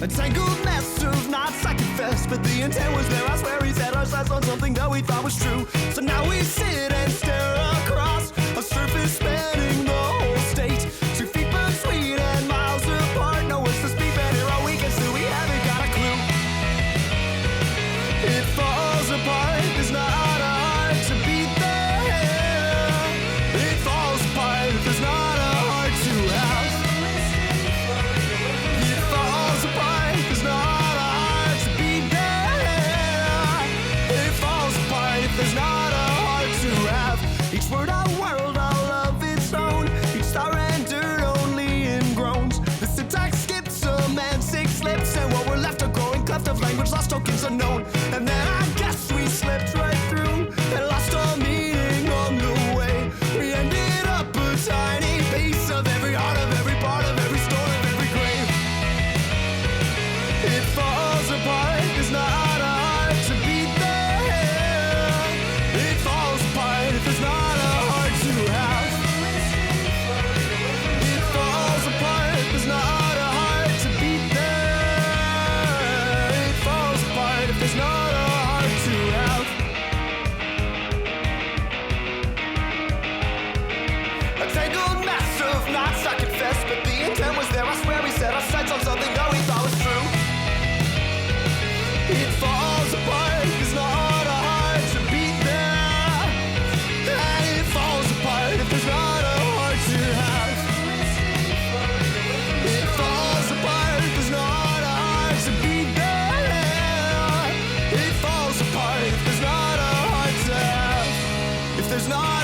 A tangled mess of knots, I confess, but the intent was there. I swear he set our sights on something that we thought was true. So now we sit and stare across a surface spanning the whole state. 2 feet between and miles apart. No worse to speak, but here all we can see, we haven't got a clue. It falls apart, there's not a heart to beat there. It falls apart, there's not a heart to have. It falls apart, there's not a heart to beat there. It falls apart, there's not a heart to have. Each word a world all of its own. Each star rendered only in groans. The syntax skips semantic slips, and what we're left are growing cleft of language, lost tokens unknown. And then I guess we slipped right through and lost all meaning on the way. We ended up a tiny piece of every heart, of every part, of every story, of every grave. It falls apart, there's not a heart to beat there. It falls apart if there's not a heart to have. It falls apart, there's not a heart to beat there. It falls apart if there's not a heart to have. A tangled mess of knots, I confess, but the intent was there. I swear we set our sights on something that we thought was true. It falls apart, there's not a heart to beat there. And it falls apart if there's not a heart to have. It falls apart, there's not a heart to beat there. It falls apart if there's not a heart to have. If there's not